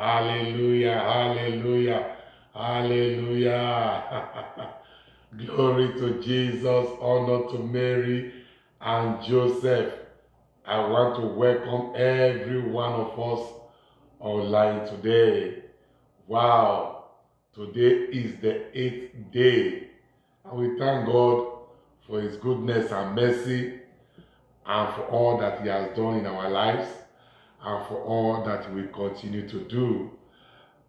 Hallelujah, hallelujah, hallelujah. Glory to Jesus, honor to Mary and Joseph. I want to welcome every one of us online today. Wow, today is the 8th day, and we thank God for His goodness and mercy and for all that He has done in our lives and for all that He will continue to do.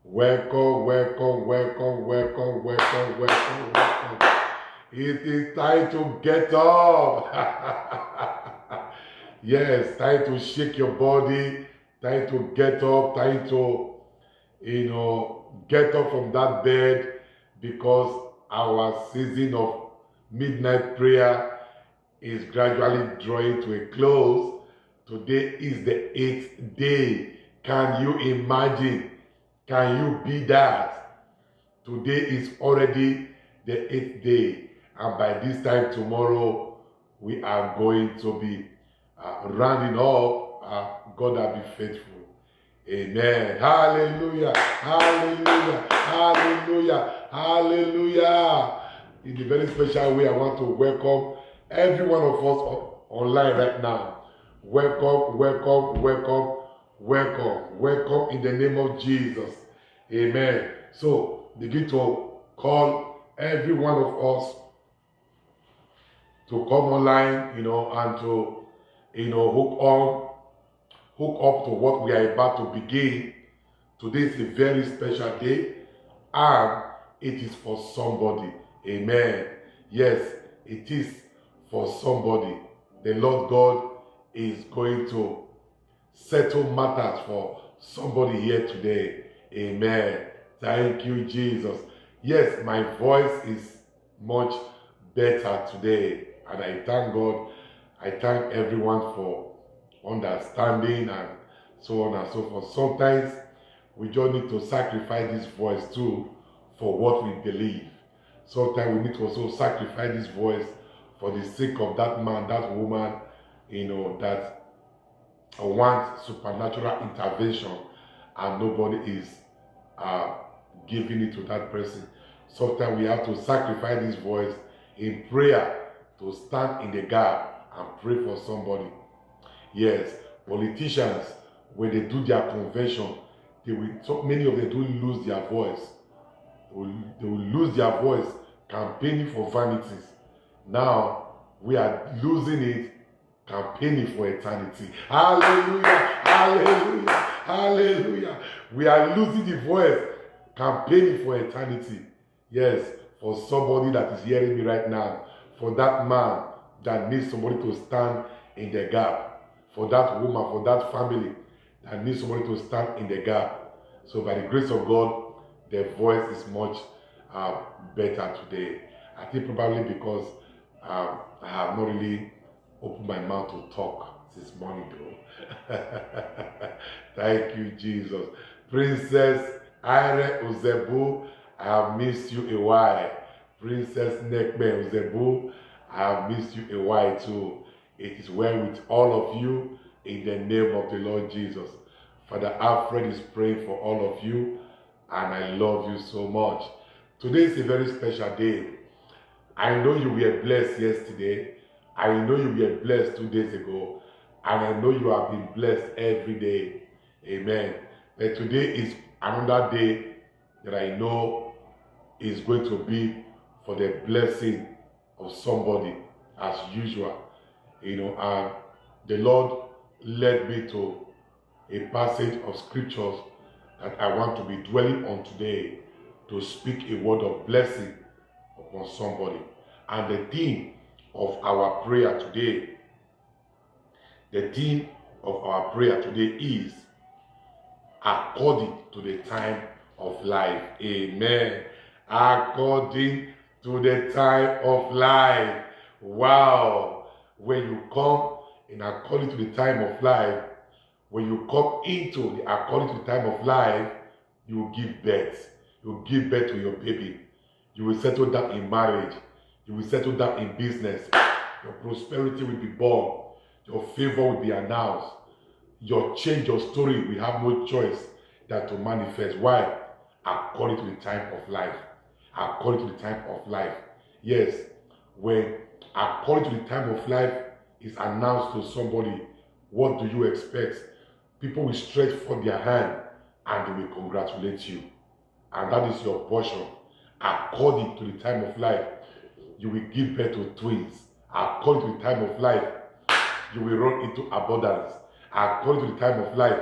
Welcome, welcome, welcome, welcome, welcome, welcome, welcome. It is time to get up. Yes, time to shake your body, time to get up, time to, get up from that bed because our season of midnight prayer is gradually drawing to a close. Today is the 8th day. Can you imagine? Can you be that? Today is already the 8th day, and by this time tomorrow, we are going to be rounding up. God will be faithful. Amen. Hallelujah. Hallelujah. Hallelujah. Hallelujah. In a very special way, I want to welcome every one of us online right now. Welcome, welcome, welcome, welcome, welcome in the name of Jesus. Amen. So begin to call every one of us to come online, and to, hook up to what we are about to begin. Today is a very special day, and it is for somebody. Amen. Yes, it is for somebody. The Lord God is going to settle matters for somebody here today. Amen. Thank you, Jesus. Yes, my voice is much better today, and I thank God. I thank everyone for understanding and so on and so forth. Sometimes we just need to sacrifice this voice too for what we believe. Sometimes we need to also sacrifice this voice for the sake of that man, that woman, that wants supernatural intervention and nobody is giving it to that person. Sometimes we have to sacrifice this voice in prayer to stand in the gap and pray for somebody. Yes, politicians, when they do their convention, so many of them do lose their voice. They will lose their voice campaigning for vanities. Now we are losing it campaigning for eternity. Hallelujah! Hallelujah! Hallelujah! We are losing the voice campaigning for eternity. Yes, for somebody that is hearing me right now, for that man that needs somebody to stand in the gap, for that woman, for that family that needs somebody to stand in the gap. So by the grace of God, their voice is much better today. I think probably because I have not really opened my mouth to talk this morning though. Thank you, Jesus. Princess Ire Ozebu, I have missed you a while. Princess Nekme Ozebu, I have missed you a while too. It is well with all of you in the name of the Lord Jesus. Father Alfred is praying for all of you, and I love you so much. Today is a very special day. I know you were blessed yesterday. I know you were blessed 2 days ago. And I know you have been blessed every day. Amen. But today is another day that I know is going to be for the blessing of somebody as usual. And the Lord led me to a passage of scriptures that I want to be dwelling on today to speak a word of blessing upon somebody. And the theme of our prayer today, is according to the time of life. Amen. According to the time of life. Wow. When you come in according to the time of life, when you come into the according to the time of life, you will give birth. You will give birth to your baby. You will settle down in marriage. You will settle down in business. Your prosperity will be born. Your favor will be announced. Your change, your story will have no choice that to manifest. Why? According to the time of life. According to the time of life. Yes, when according to the time of life is announced to somebody, what do you expect? People will stretch forth their hand and they will congratulate you. And that is your portion. According to the time of life, you will give birth to twins. According to the time of life, you will run into abundance. According to the time of life,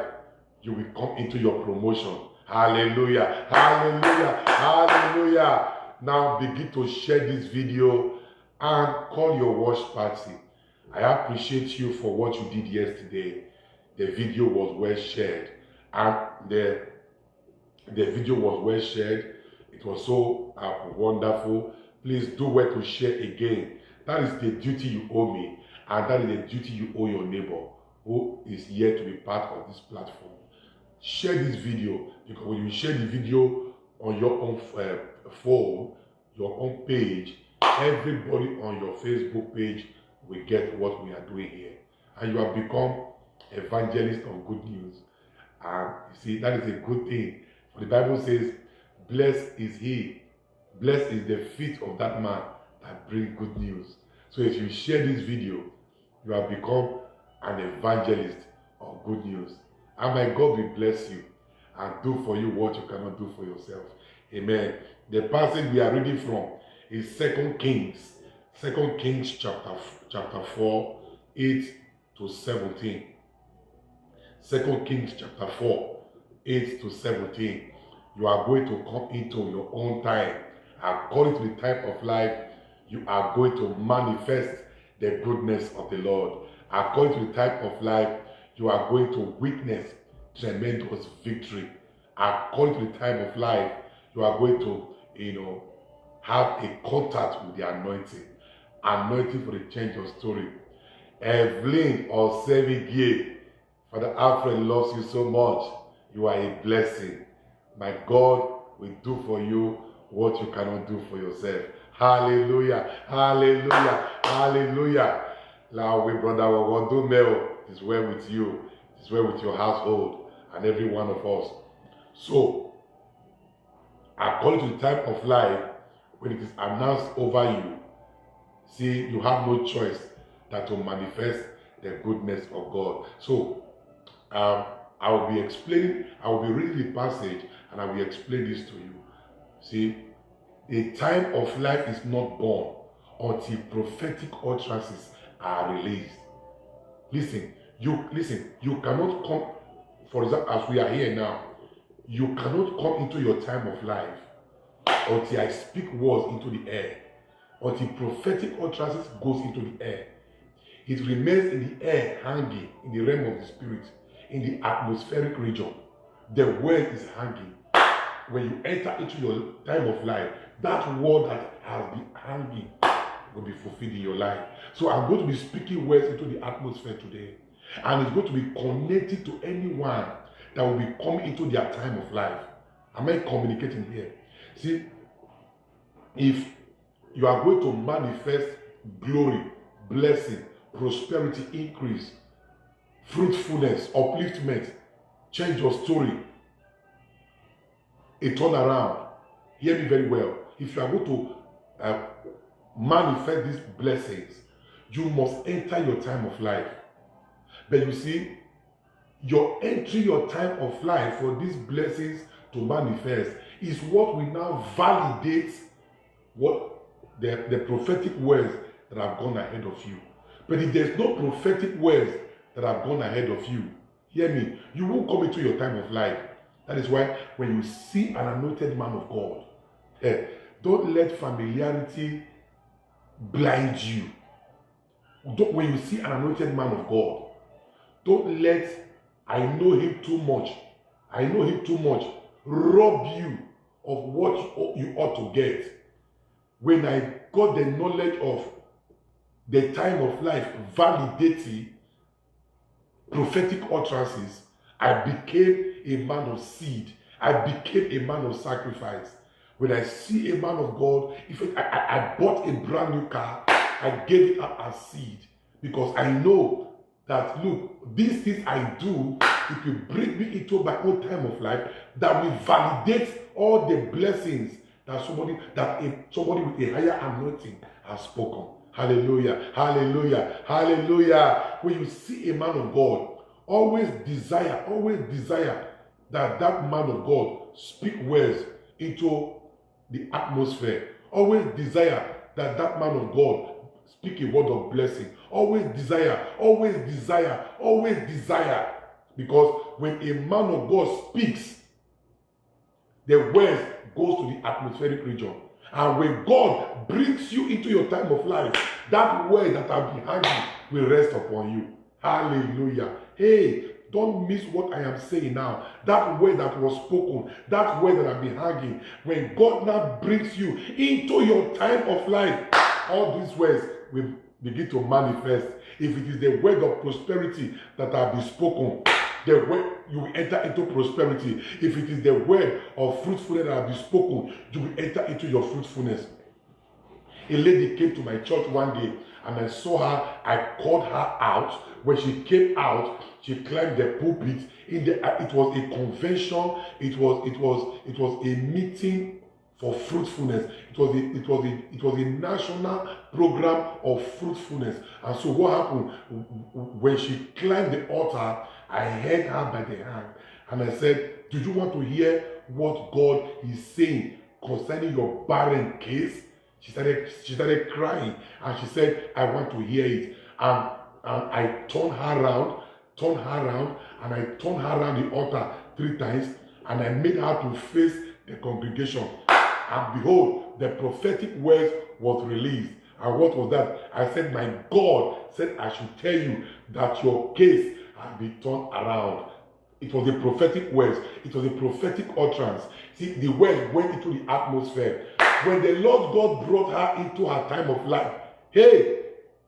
you will come into your promotion. Hallelujah, hallelujah, hallelujah. Now begin to share this video and call your watch party. I appreciate you for what you did yesterday. The video was well shared, and the video was well shared. It was so wonderful. Please do well to share again. That is the duty you owe me, and that is the duty you owe your neighbor who is here to be part of this platform. Share this video, because when you share the video on your own phone, your own page, everybody on your Facebook page will get what we are doing here. And you have become evangelist of good news. And you see, that is a good thing. For the Bible says, blessed is he, blessed is the feet of that man that bring good news. So if you share this video, you have become an evangelist of good news. And my God will bless you and do for you what you cannot do for yourself. Amen. The passage we are reading from is 2 Kings. 2 Kings chapter 4, 8 to 17. 2 Kings chapter 4, 8 to 17. You are going to come into your own time. According to the time of life, you are going to manifest the goodness of the Lord. According to the type of life, you are going to witness tremendous victory. According to the time of life, you are going to, have a contact with the anointing. Anointing for the change of story. Evelyn or Sevigie, Father Alfred loves you so much. You are a blessing. My God will do for you what you cannot do for yourself. Hallelujah, hallelujah, hallelujah. Now, we brother Wagodumeo is well with you. It is well with your household and every one of us. So, according to the time of life, when it is announced over you, see, you have no choice than to manifest the goodness of God. So, I will be reading the passage and I will explain this to you. See, the time of life is not born until prophetic utterances are released. Listen, you cannot come, for example, as we are here now, you cannot come into your time of life until I speak words into the air, until prophetic utterances goes into the air. It remains in the air, hanging in the realm of the spirit, in the atmospheric region. The word is hanging. When you enter into your time of life, that word that has been hanging will be fulfilled in your life. So I'm going to be speaking words into the atmosphere today, and it's going to be connected to anyone that will be coming into their time of life. Am I communicating here? See, if you are going to manifest glory, blessing, prosperity, increase, fruitfulness, upliftment, change your story, a turnaround, hear me very well. If you are going to manifest these blessings, you must enter your time of life. But you see, your entry, your time of life for these blessings to manifest is what will now validate what the prophetic words that have gone ahead of you. But if there's no prophetic words that have gone ahead of you, hear me, you won't come into your time of life. That is why when you see an anointed man of God, don't let familiarity blind you. When you see an anointed man of God, don't let I know him too much rob you of what you ought to get. When I got the knowledge of the time of life validating prophetic utterances, I became a man of seed. I became a man of sacrifice. When I see a man of God, if I bought a brand new car, I gave it up as seed, because I know that, look, these things I do, it will bring me into my own time of life that will validate all the blessings that somebody with a higher anointing has spoken. Hallelujah, hallelujah, hallelujah. When you see a man of God, always desire that man of God speak words into the atmosphere. Always desire that man of God speak a word of blessing. Always desire. Because when a man of God speaks, the words goes to the atmospheric region. And when God brings you into your time of life, that word that has been hanging will rest upon you. Hallelujah. Hey, don't miss what I am saying now. That word that was spoken, that word that has been hanging, when God now brings you into your time of life, all these words will begin to manifest. If it is the word of prosperity that has been spoken, the word, you will enter into prosperity. If it is the word of fruitfulness that has been spoken, you will enter into your fruitfulness. A lady came to my church one day and I saw her. I called her out. When she came out, she climbed the pulpit. It was a convention. It was a meeting for fruitfulness. It was a national program of fruitfulness. And so what happened when she climbed the altar? I held her by the hand and I said, "Do you want to hear what God is saying concerning your barren case?" She started crying and she said, "I want to hear it." And I turned her around, and I turned her around the altar 3 times, and I made her to face the congregation. And behold, the prophetic word was released. And what was that? I said, "My God said I should tell you that your case has been turned around." It was a prophetic word. It was a prophetic utterance. See, the word went into the atmosphere. When the Lord God brought her into her time of life, hey,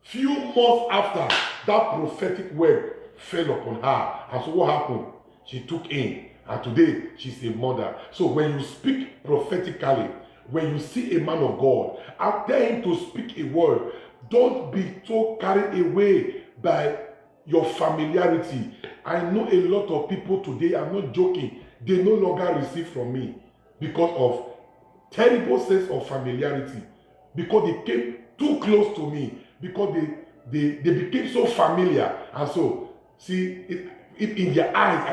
few months after, that prophetic word fell upon her. And so what happened? She took in. And today, she's a mother. So when you speak prophetically, when you see a man of God, I tell him to speak a word. Don't be so carried away by your familiarity. I know a lot of people today, I'm not joking, they no longer receive from me because of terrible sense of familiarity, because they came too close to me, because they became so familiar. And so, see, in their eyes,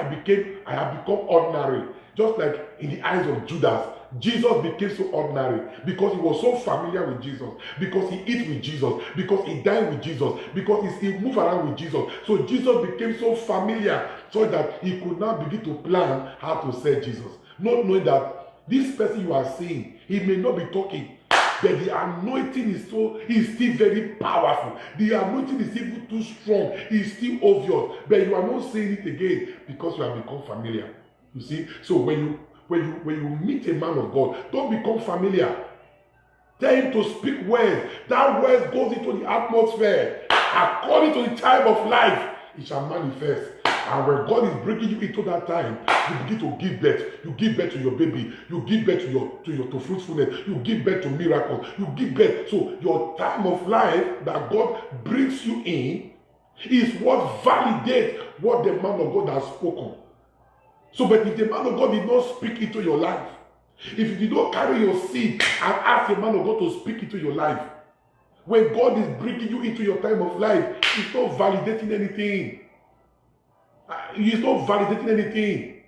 I have become ordinary. Just like in the eyes of Judas, Jesus became so ordinary because he was so familiar with Jesus, because he ate with Jesus, because he dined with Jesus, because he moved around with Jesus. So Jesus became so familiar so that he could now begin to plan how to sell Jesus. Not knowing that this person you are seeing, he may not be talking, but the anointing is still very powerful. The anointing is even too strong. It's still obvious, but you are not saying it again because you have become familiar. You see, so when you meet a man of God, don't become familiar. Tell him to speak words. That word goes into the atmosphere. According to the time of life, it shall manifest. And when God is bringing you into that time, you begin to give birth. You give birth to your baby. You give birth to fruitfulness. You give birth to miracles. You give birth. So your time of life that God brings you in is what validates what the man of God has spoken. So, but if the man of God did not speak into your life, if you did not carry your seed and ask the man of God to speak into your life, when God is bringing you into your time of life, He's not validating anything. He's not validating anything.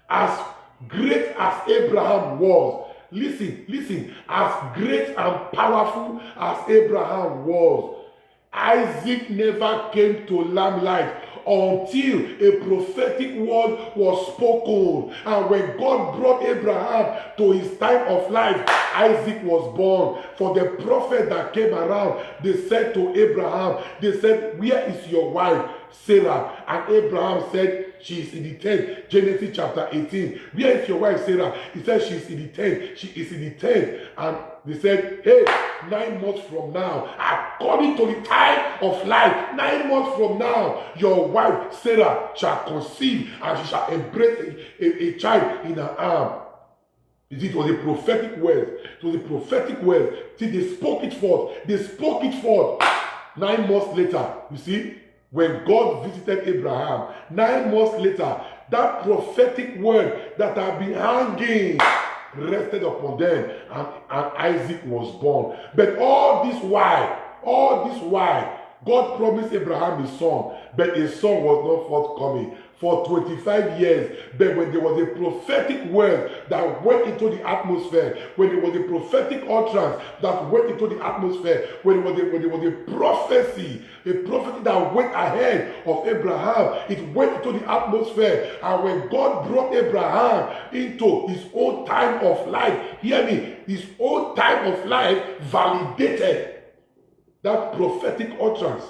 As great as Abraham was, listen, as great and powerful as Abraham was, Isaac never came to limelight until a prophetic word was spoken. And when God brought Abraham to his time of life, Isaac was born. For the prophet that came around, they said to Abraham, they said, "Where is your wife Sarah?" And Abraham said, "She is in the tent." Genesis chapter 18. "Where is your wife Sarah?" He said, "She is in the tent." She is in the tent. And they said, "Hey, 9 months from now, according to the time of life, 9 months from now, your wife Sarah shall conceive and she shall embrace a child in her arm." It was a prophetic word. It was a prophetic word. See, they spoke it forth. 9 months later, you see, when God visited Abraham, 9 months later, that prophetic word that had been hanging rested upon them, and Isaac was born. But all this while, God promised Abraham his son, but his son was not forthcoming for 25 years. But when there was a prophetic word that went into the atmosphere, when there was a prophetic utterance that went into the atmosphere, when there was a prophecy that went ahead of Abraham, it went into the atmosphere. And when God brought Abraham into his own time of life, hear me, his own time of life validated that prophetic utterance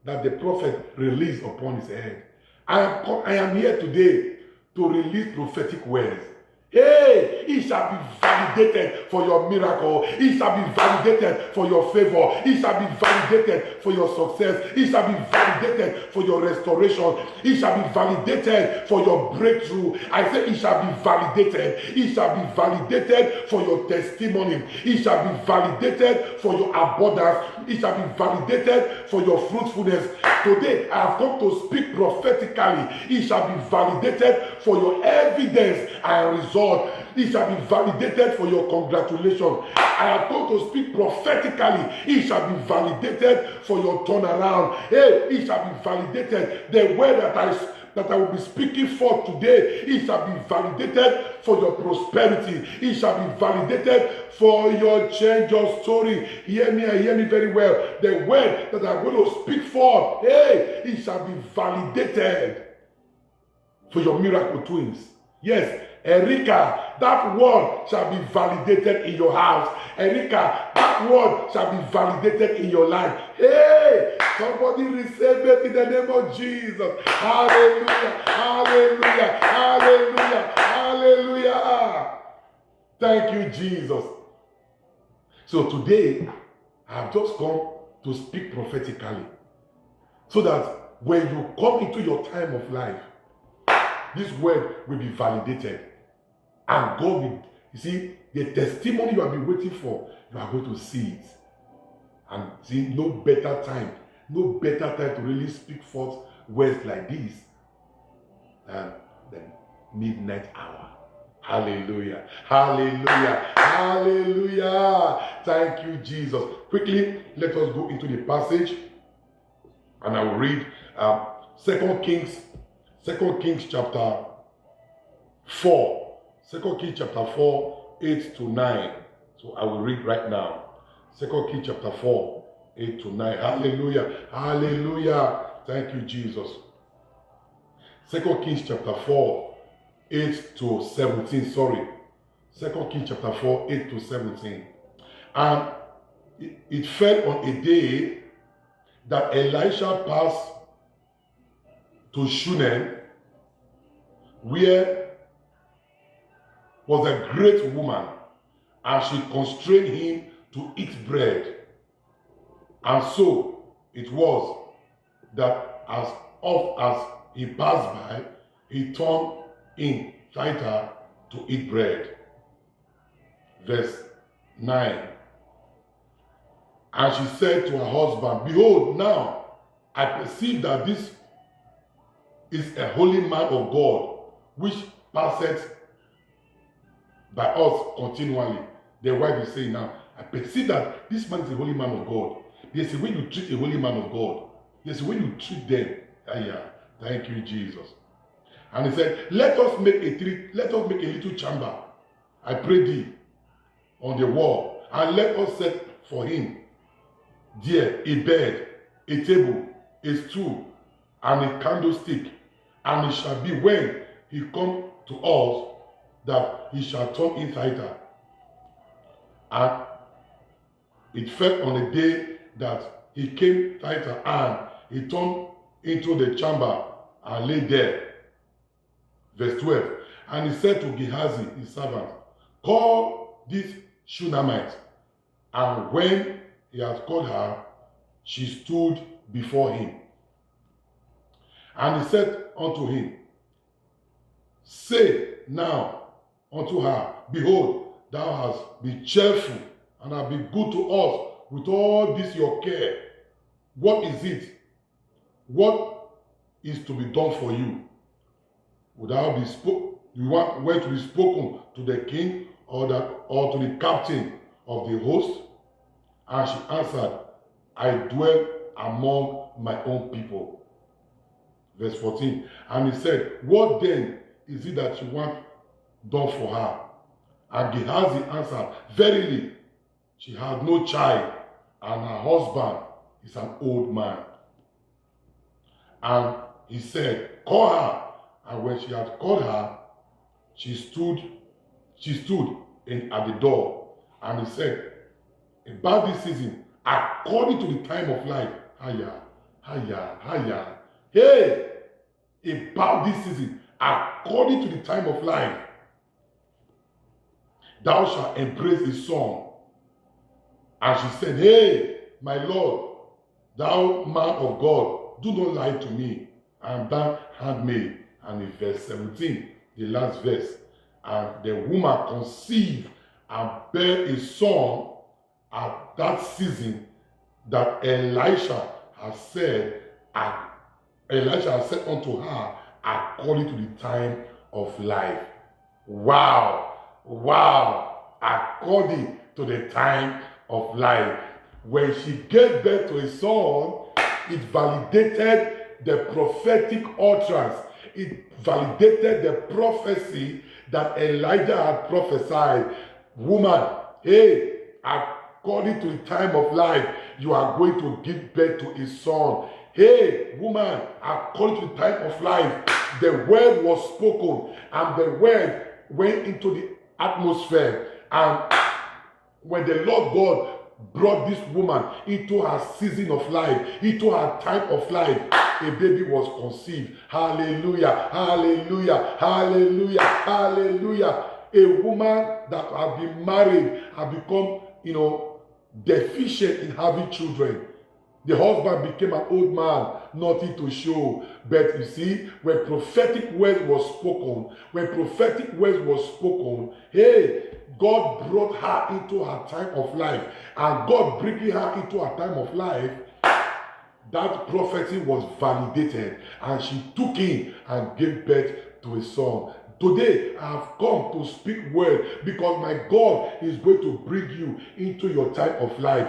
that the prophet released upon his head. I am here today to release prophetic words. Hey, it shall be validated for your miracle. It shall be validated for your favor. It shall be validated for your success. It shall be validated for your restoration. It shall be validated for your breakthrough. I say it shall be validated. It shall be validated for your testimony. It shall be validated for your abundance. It shall be validated for your fruitfulness. Today, I have come to speak prophetically. It shall be validated for your evidence and result. It shall be validated for your congratulations. I have come to speak prophetically. It shall be validated for your turnaround. Hey, it shall be validated. The word that I will be speaking for today, it shall be validated for your prosperity. It shall be validated for your change of story. Hear me and hear me very well. The word that I'm going to speak for, hey, it shall be validated for your miracle twins. Yes, Erika, that word shall be validated in your house. Erika, that word shall be validated in your life. Hey, somebody receive it in the name of Jesus. Hallelujah, hallelujah, hallelujah, hallelujah. Thank you, Jesus. So today, I have just come to speak prophetically, so that when you come into your time of life, this word will be validated. And God will, you see, the testimony you have been waiting for, you are going to see it. And see, no better time to really speak forth words like this than the midnight hour. Hallelujah, hallelujah, hallelujah. Thank you, Jesus. Quickly, let us go into the passage, and I will read 2 Kings chapter 4. 2 Kings chapter 4, 8 to 9. So I will read right now. 2 Kings chapter 4, 8 to 9. Hallelujah. Hallelujah. Thank you, Jesus. 2 Kings chapter 4, 8 to 17. Sorry. 2 Kings chapter 4, 8 to 17. And it fell on a day that Elisha passed to Shunem, where was a great woman, and she constrained him to eat bread. And so it was that as oft as he passed by, he turned in thither to eat bread. Verse 9. And she said to her husband, Behold, now I perceive that this is a holy man of God, which passeth by us continually. The wife is saying now, I perceive that this man is a holy man of God. There's a way you treat a holy man of God. There's a way you treat them. Yeah. Thank you, Jesus. And he said, let us make a little chamber, I pray thee, on the wall, and let us set for him there a bed, a table, a stool, and a candlestick. And it shall be when he come to us that he shall turn in thither. And it fell on the day that he came thither, and he turned into the chamber and lay there. Verse 12. And he said to Gehazi, his servant, Call this Shunammite. And when he had called her, she stood before him. And he said unto him, Say now unto her, Behold, thou hast been cheerful, and hast been good to us with all this your care. What is it? What is to be done for you? You want word to be spoken to the king or to the captain of the host? And she answered, I dwell among my own people. Verse 14. And he said, what then is it that you want done for her? And Gehazi answered, verily, she had no child, and her husband is an old man. And he said, call her. And when she had called her, she stood at the door. And he said, about this season, according to the time of life, hey, about this season, according to the time of life, thou shalt embrace a son. And she said, hey, my Lord, thou man of God, do not lie to me. I am thy handmaid. And in verse 17, the last verse, and the woman conceived and bare a son at that season that Elisha has said unto her, according to the time of life. Wow, according to the time of life. When she gave birth to a son, it validated the prophetic utterance. It validated the prophecy that Elijah had prophesied. Woman, hey, according to the time of life, you are going to give birth to a son. Hey, woman, according to the time of life, the word was spoken and the word went into the atmosphere. And when the Lord God brought this woman into her season of life, into her time of life, a baby was conceived. Hallelujah, hallelujah, hallelujah, hallelujah. A woman that had been married had become, deficient in having children. The husband became an old man, nothing to show. But you see, when prophetic words was spoken, hey, God brought her into her time of life. And God bringing her into her time of life, that prophecy was validated. And she took in and gave birth to a son. Today, I have come to speak word because my God is going to bring you into your time of life.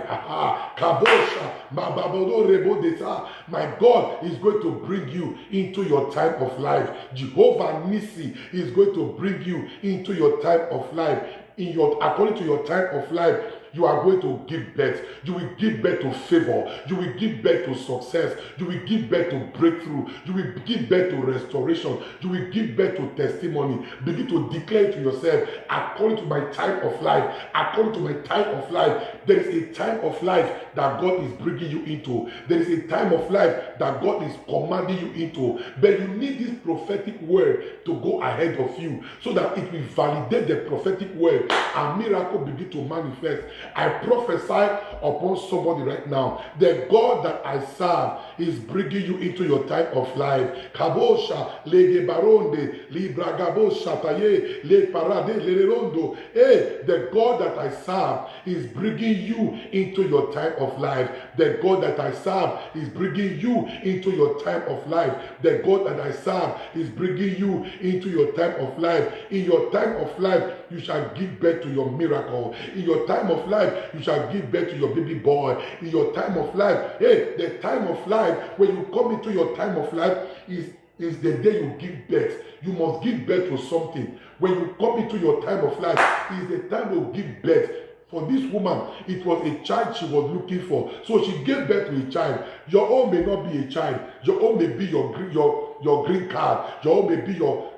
My God is going to bring you into your time of life. Jehovah Nissi is going to bring you into your time of life. According to your time of life, you are going to give birth. You will give birth to favor. You will give birth to success. You will give birth to breakthrough. You will give birth to restoration. You will give birth to testimony. Begin to declare to yourself, according to my time of life, according to my time of life, there is a time of life that God is bringing you into. There is a time of life that God is commanding you into. But you need this prophetic word to go ahead of you so that it will validate the prophetic word and miracle begin to manifest. I prophesy upon somebody right now. The God that I serve is bringing you into your time of life. Kabosha, lege baronde, libragabo shataye, le parade, lerondo. Hey, the God that I serve is bringing you into your time of life. The God that I serve is bringing you into your time of life. The God that I serve is bringing you into your time of life. In your time of life, you shall give birth to your miracle. In your time of life, you shall give birth to your baby boy. In your time of life, hey, the time of life, when you come into your time of life, is the day you give birth. You must give birth to something. When you come into your time of life, is the time you give birth. For this woman, it was a child she was looking for. So she gave birth to a child. Your own may not be a child. Your own may be your green card. Your own may be your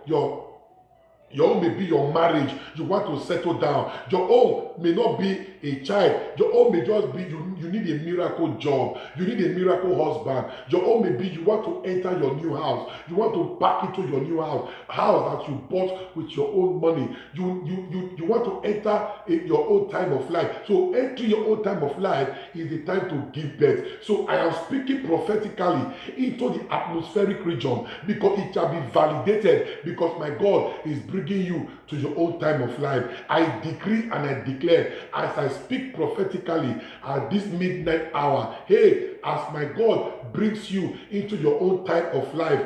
own may be your marriage. You want to settle down. Your own may not be a child. Your own may just be you need a miracle job. You need a miracle husband. Your own may be you want to enter your new house. You want to pack into your new house that you bought with your own money. You want to enter your own time of life. So entering your own time of life is the time to give birth. So I am speaking prophetically into the atmospheric region because it shall be validated because my God is bringing bringing you to your own time of life. I decree and I declare as I speak prophetically at this midnight hour, hey, as my God brings you into your own time of life,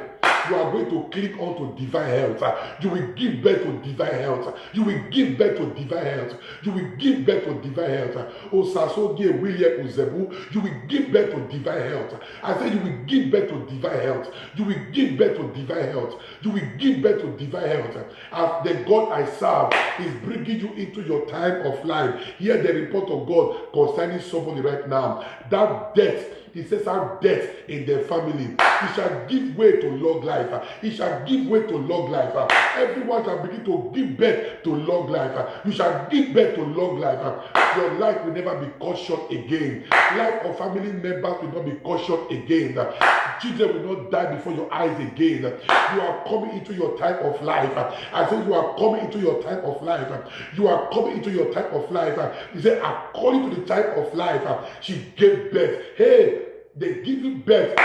you are going to click onto divine health. You will give birth to divine health. You will give birth to divine health. You will give birth to divine health. Osasogie William Uzebu, you will give birth to divine health. I said you will give birth to divine health. You will give birth to divine health. You will give birth to divine health. As the God I serve is bringing you into your time of life, hear the report of God concerning somebody right now. That death, he says, our death in their family, it shall give way to long life. It shall give way to long life. Everyone shall begin to give birth to long life. You shall give birth to long life. Your life will never be cut short again. Life of family members will not be cut short again. Children will not die before your eyes again. You are coming into your time of life. I said you are coming into your time of life. You are coming into your time of life. He said, according to the time of life, she gave birth. Hey, they give you birth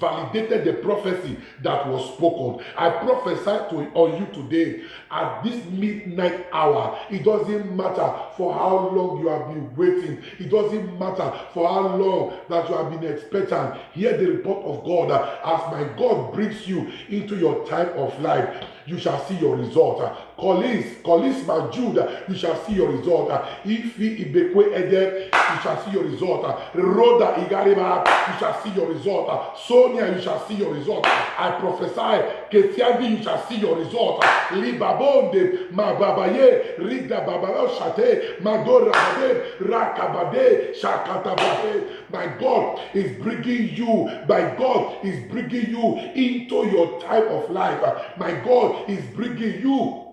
validated the prophecy that was spoken. I prophesy on you today at this midnight hour. It doesn't matter for how long you have been waiting. It doesn't matter for how long that you have been expectant. Hear the report of God. As my God brings you into your time of life, you shall see your result. Kolis Majuda, you shall see your result. Ifi Ibekwe Ede, you shall see your result. Rhoda Igarima, you shall see your result. Sonia, you shall see your result. I prophesy, Ketiandi, you shall see your result. Libabonde, Mababaye, Rida Babao Shate, Magora Bade, Rakabade, Shakatabade. My God is bringing you, my God is bringing you into your time of life. My God is bringing you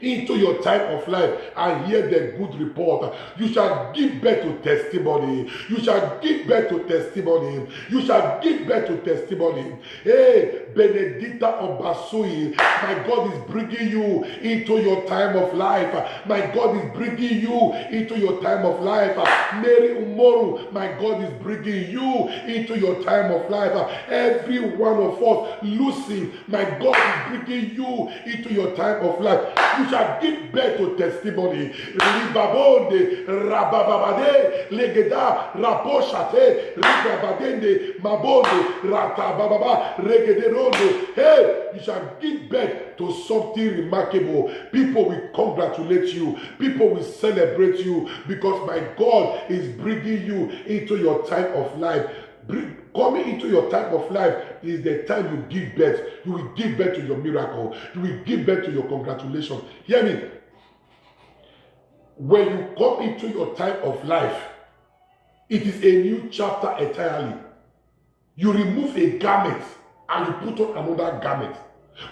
into your time of life. I hear the good report. You shall give birth to testimony. You shall give birth to testimony. You shall give birth to testimony. Hey, Benedicta Obasui, my God is bringing you into your time of life. My God is bringing you into your time of life. Mary Umoru, my God is bringing you into your time of life. Every one of us, Lucy, my God is bringing you into your time of life. You shall give birth to testimony. Ribabonde, Rabababade, Legeda, Raboshate, Ribabadende, Mabonde, Ratabababa, Regederondo. Hey, you shall give birth to something remarkable. People will congratulate you. People will celebrate you because my God is bringing you into your time of life. Coming into your time of life is the time you give birth. You will give birth to your miracle. You will give birth to your congratulations. Hear me. When you come into your time of life, it is a new chapter entirely. You remove a garment and you put on another garment.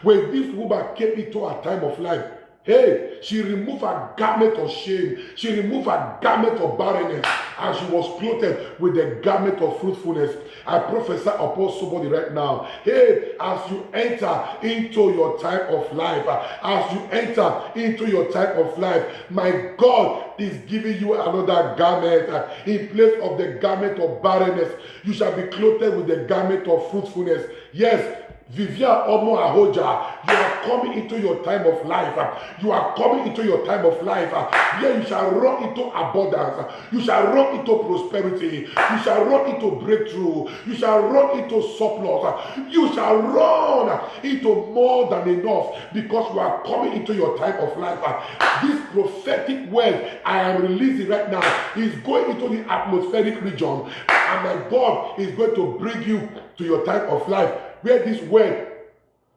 When this woman came into her time of life, hey, she removed her garment of shame. She removed her garment of barrenness, and she was clothed with the garment of fruitfulness. I prophesy upon somebody right now. Hey, as you enter into your time of life, as you enter into your time of life, my God is giving you another garment. In place of the garment of barrenness, you shall be clothed with the garment of fruitfulness. Yes, Vivian Omo Ahoja, you are coming into your time of life. You are coming into your time of life. Here you shall run into abundance. You shall run into prosperity. You shall run into breakthrough. You shall run into surplus. You shall run into more than enough because you are coming into your time of life. This prophetic word I am releasing right now is going into the atmospheric region, and my God is going to bring you to your time of life where this word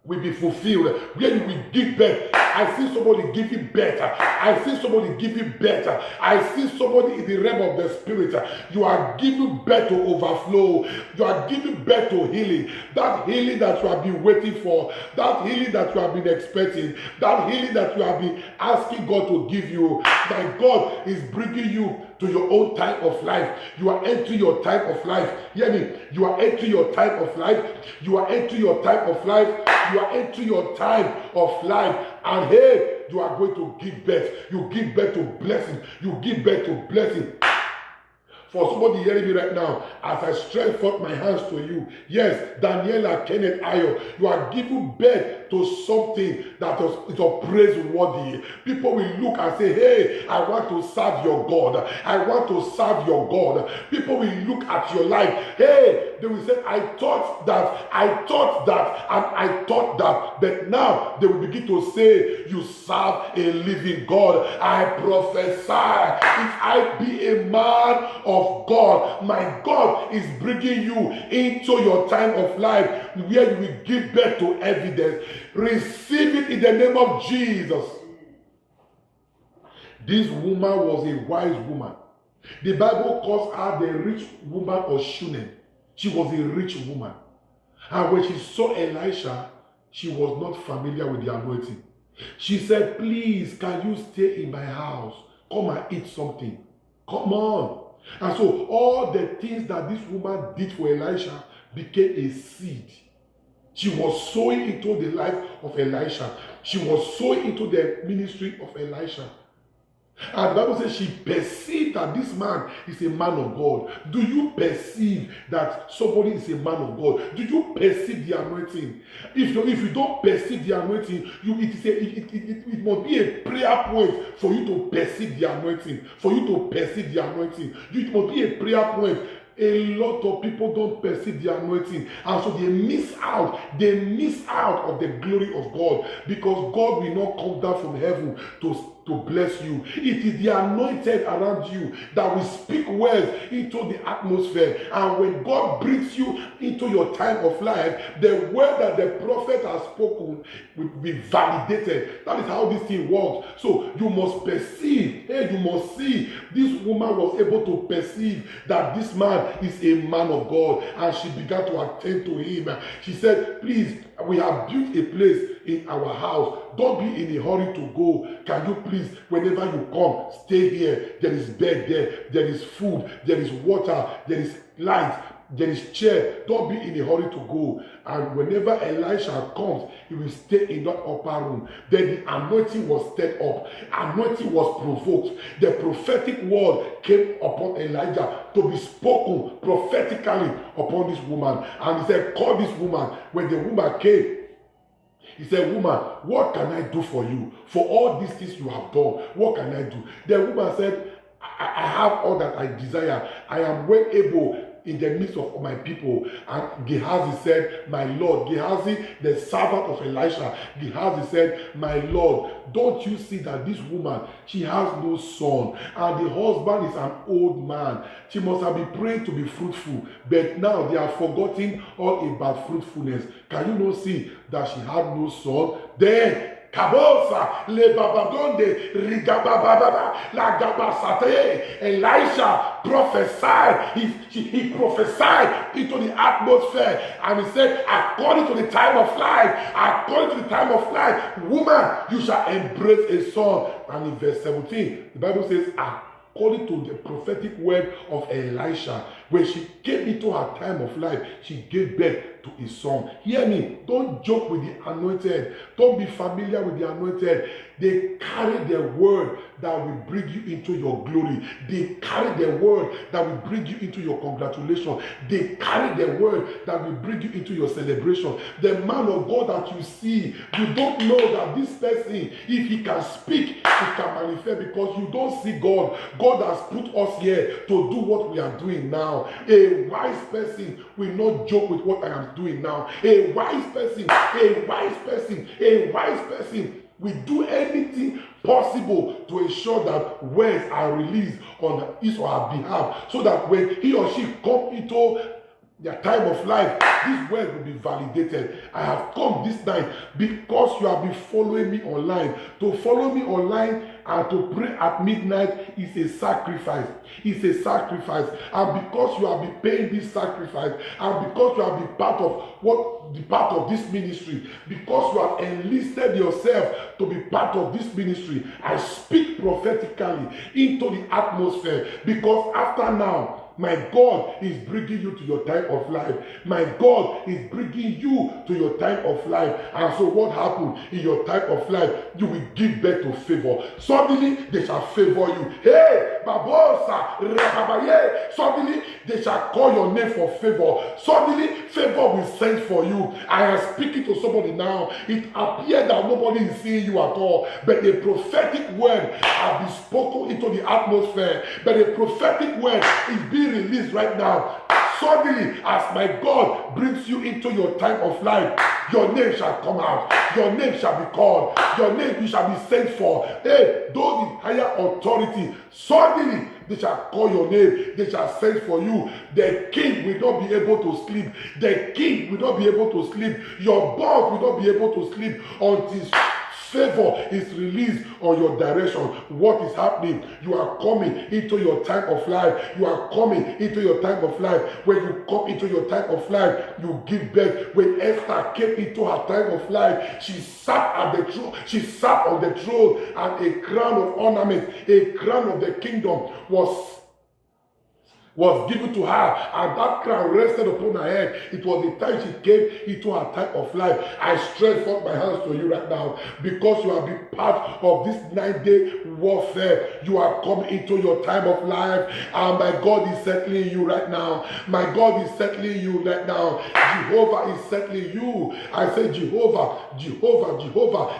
will be fulfilled, where you will give birth. I see somebody giving birth. I see somebody giving birth. I see somebody in the realm of the spirit. You are giving birth to overflow. You are giving birth to healing. That healing that you have been waiting for, that healing that you have been expecting, that healing that you have been asking God to give you. My God is bringing you to your own time of life. You are entering your time of life. Hear me. You are entering your time of life. You are entering your time of life. You are entering your time of life. And hey, you are going to give birth. You give birth to blessing. You give birth to blessing. For somebody hearing me right now, as I stretch forth my hands to you, yes, Daniela Kenneth Ayo, you are giving birth to something that is praiseworthy. People will look and say, hey, I want to serve your God. I want to serve your God. People will look at your life. Hey, they will say, I thought that, and I thought that. But now they will begin to say, you serve a living God. I prophesy, if I be a man of God, my God is bringing you into your time of life where you will give birth to evidence. Receive it in the name of Jesus. This woman was a wise woman. The Bible calls her the rich woman of Shunem. She was a rich woman. And when she saw Elisha, she was not familiar with the anointing. She said, please, can you stay in my house? Come and eat something. Come on. And so all the things that this woman did for Elisha became a seed. She was sowing into the life of Elisha. She was sowing into the ministry of Elisha. And the Bible says she perceived that this man is a man of God. Do you perceive that somebody is a man of God? Do you perceive the anointing? If you don't perceive the anointing, it must be a prayer point for you to perceive the anointing. For you to perceive the anointing. It must be a prayer point. A lot of people don't perceive the anointing, and so they miss out. They miss out of the glory of God, because God will not come down from heaven to bless you. It is the anointed around you that will speak words into the atmosphere. And when God brings you into your time of life, the word that the prophet has spoken will be validated. That is how this thing works. So you must perceive. Hey, you must see. This woman was able to perceive that this man is a man of God, and she began to attend to him. She said, please, we have built a place in our house. Don't be in a hurry to go. Can you please, whenever you come, stay here. There is bed there. There is food. There is water. There is light. There is chair. Don't be in a hurry to go. And whenever Elisha comes, he will stay in that upper room. Then the anointing was stirred up. Anointing was provoked. The prophetic word came upon Elijah to be spoken prophetically upon this woman. And he said, call this woman. When the woman came, he said, woman, what can I do for you? For all these things you have done, what can I do? The woman said, I have all that I desire. I am well able in the midst of my people. And Gehazi said, my Lord, Gehazi, the servant of Elisha, Gehazi said, my Lord, don't you see that this woman, she has no son, and the husband is an old man. She must have been praying to be fruitful, but now they are forgetting all about fruitfulness. Can you not see that she had no son? Then Kabosa, le babadonde, rigabababa, la gabasate. Elisha prophesied. He prophesied into the atmosphere, and he said, according to the time of life, woman, you shall embrace a son. And in verse 17, the Bible says, according to the prophetic word of Elisha, when she came into her time of life, she gave birth to a son. Hear me, don't joke with the anointed. Don't be familiar with the anointed. They carry the word that will bring you into your glory. They carry the word that will bring you into your congratulations. They carry the word that will bring you into your celebration. The man of God that you see, you don't know that this person, if he can speak, he can manifest, because you don't see God. God has put us here to do what we are doing now. A wise person will not joke with what I am doing now. A wise person will do anything possible to ensure that words are released on his or her behalf, so that when he or she come into their time of life, this word will be validated. I have come this night because you have been following me online. To follow me online and to pray at midnight is a sacrifice. It's a sacrifice. And because you have been paying this sacrifice, and because you have been part of this ministry, because you have enlisted yourself to be part of this ministry, I speak prophetically into the atmosphere, because after now, My God is bringing you to your time of life. My God is bringing you to your time of life. And so what happened in your time of life? You will give birth to favor. Suddenly they shall favor you. Hey, Babosa, Rababaye. Suddenly they shall call your name for favor. Suddenly favor will send for you. I am speaking to somebody now. It appears that nobody is seeing you at all, but a prophetic word has been spoken into the atmosphere. But a prophetic word is being released right now. Suddenly, as my God brings you into your time of life, your name shall come out. Your name shall be called. Your name you shall be sent for. Hey, those in higher authority, suddenly they shall call your name. They shall send for you. The king will not be able to sleep. The king will not be able to sleep. Your boss will not be able to sleep until favor is released on your direction. What is happening? You are coming into your time of life. You are coming into your time of life. When you come into your time of life, you give birth. When Esther came into her time of life, she sat at the throne. She sat on the throne, and a crown of ornament, a crown of the kingdom was given to her, and that crown rested upon her head. It was the time she came into her time of life. I stretch forth my hands to you right now, because you have been part of this 9-day warfare. You are coming into your time of life, and my God is settling you right now. My God is settling you right now. Jehovah is settling you. I say Jehovah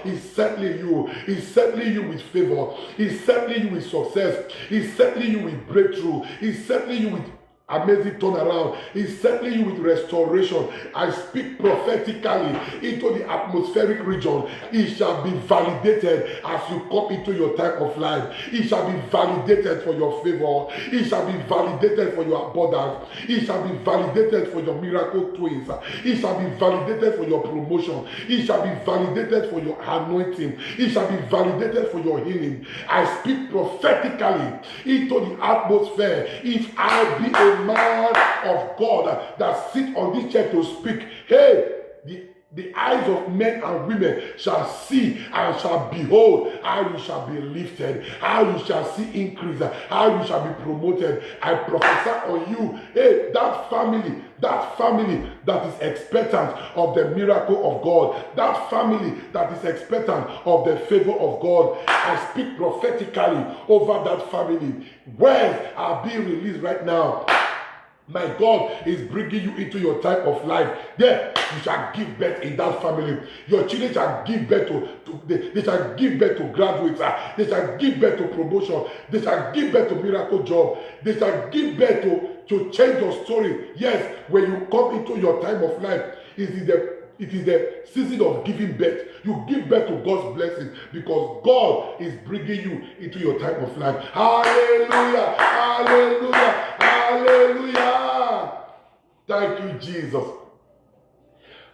is settling you. He's settling you with favor. He's settling you with success. He's settling you with breakthrough. He's settling you with amazing turnaround. He's settling you with restoration. I speak prophetically into the atmospheric region. It shall be validated as you come into your time of life. It shall be validated for your favor. It shall be validated for your abundance. It shall be validated for your miracle twins. It shall be validated for your promotion. It shall be validated for your anointing. It shall be validated for your healing. I speak prophetically into the atmosphere. If I be a man of God that sit on this chair to speak, hey, the eyes of men and women shall see and shall behold how you shall be lifted, how you shall see increase, how you shall be promoted. I prophesy on you, hey, that family that is expectant of the miracle of God, that family that is expectant of the favor of God, I speak prophetically over that family. Words are being released right now. My God is bringing you into your time of life. There, you shall give birth in that family. Your children shall give birth they shall give birth to graduates. They shall give birth to promotion. They shall give birth to miracle job. They shall give birth to change your story. Yes, when you come into your time of life, it is the season of giving birth. You give birth to God's blessing, because God is bringing you into your time of life. Hallelujah! Hallelujah! Hallelujah! Thank you, Jesus.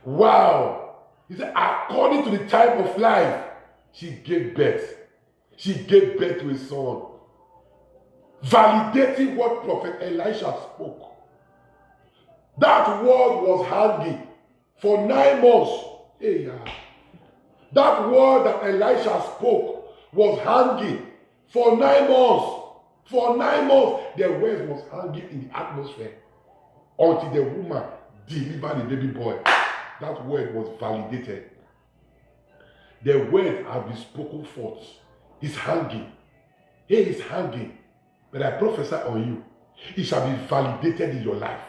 Wow! He said, according to the time of life, she gave birth. She gave birth to a son. Validating what Prophet Elisha spoke. That word was hanging for 9 months. Hey, yeah. That word that Elisha spoke was hanging for 9 months. For 9 months, the word was hanging in the atmosphere until the woman delivered the baby boy. That word was validated. The word has been spoken forth. It's hanging. Hey, it's hanging. But I prophesy on you, it shall be validated in your life.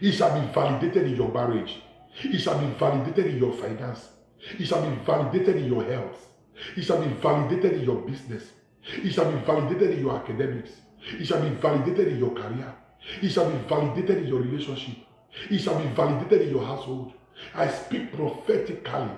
It shall be validated in your marriage. It shall be validated in your finance. It shall be validated in your health. It shall be validated in your business. It shall be validated in your academics. It shall be validated in your career. It shall be validated in your relationship. It shall be validated in your household. I speak prophetically.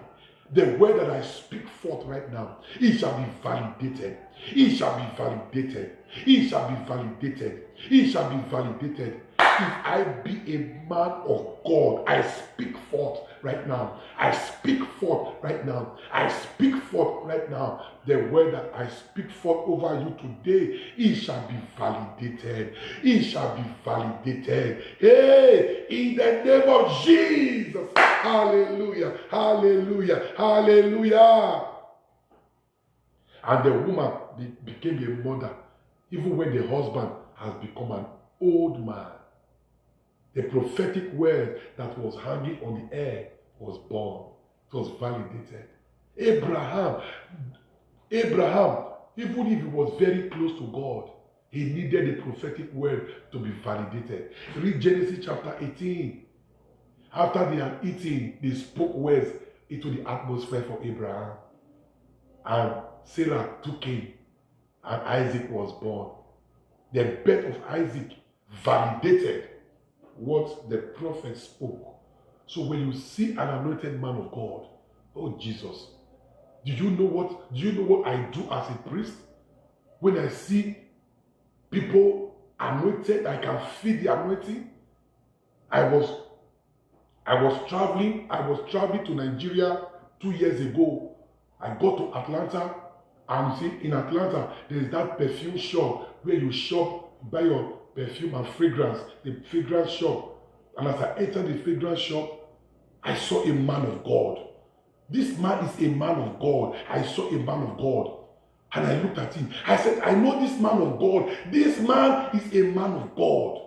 The word that I speak forth right now, it shall be validated. It shall be validated. It shall be validated. It shall be validated. If I be a man of God, I speak forth right now. I speak forth right now. I speak forth right now. The word that I speak forth over you today, it shall be validated. It shall be validated. Hey, in the name of Jesus. Hallelujah. Hallelujah. Hallelujah. And the woman became a mother, even when the husband has become old man. The prophetic word that was hanging on the air was born. It was validated. Abraham, even if he was very close to God, he needed the prophetic word to be validated. Read Genesis chapter 18. After they had eaten, they spoke words into the atmosphere for Abraham. And Sarah took him, and Isaac was born. The birth of Isaac validated what the prophet spoke. So when you see an anointed man of God, oh Jesus, do you know what I do as a priest? When I see people anointed, I can feel the anointing. I was traveling to Nigeria 2 years ago. I got to Atlanta, and you see, in Atlanta, there is that perfume shop where you shop, buy your perfume and fragrance, the fragrance shop. And as I entered the fragrance shop, I saw a man of God. This man is a man of God. I saw a man of God. And I looked at him. I said, I know this man of God. This man is a man of God.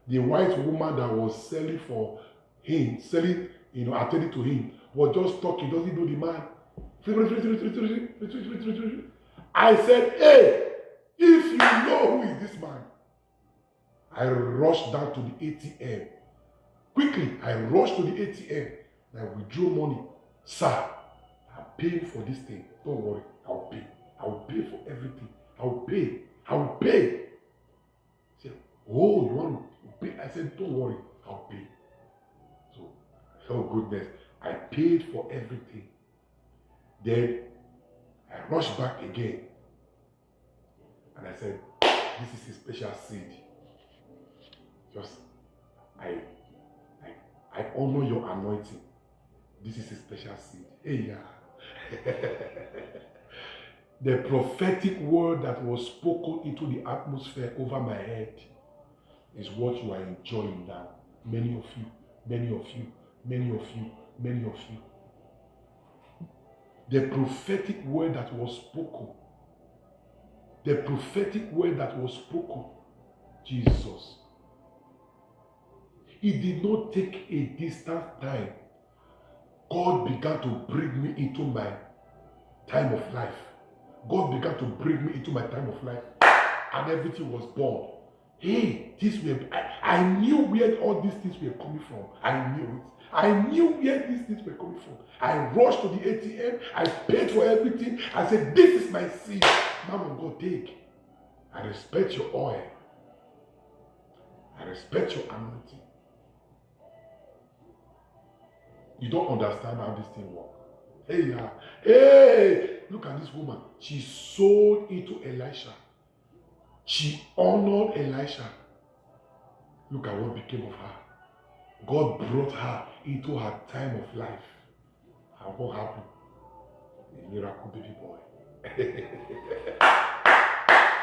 The white woman that was selling for him, attending to him, was just talking, doesn't know the man. I said, hey, if you know who is this man. I rushed down to the ATM. Quickly, I rushed to the ATM. And I withdrew money. Sir, I'm paying for this thing. Don't worry, I'll pay. I'll pay for everything. I'll pay. I'll pay. He said, oh, you want to pay? I said, don't worry, I'll pay. So, oh goodness, I paid for everything. Then I rushed back again. And I said, this is a special seed. I honor your anointing. This is a special seed. Hey, yeah. The prophetic word that was spoken into the atmosphere over my head is what you are enjoying now. Many of you. The prophetic word that was spoken. Jesus. It did not take a distant time. God began to bring me into my time of life. And everything was born. Hey, I knew where all these things were coming from. I knew where these things were coming from. I rushed to the ATM. I paid for everything. I said, this is my seed. Man of God, take. I respect your oil. I respect your anointing. You don't understand how this thing works. Hey, look at this woman. She sold into Elisha. She honored Elisha. Look at what became of her. God brought her into her time of life. And what happened? A miracle baby boy.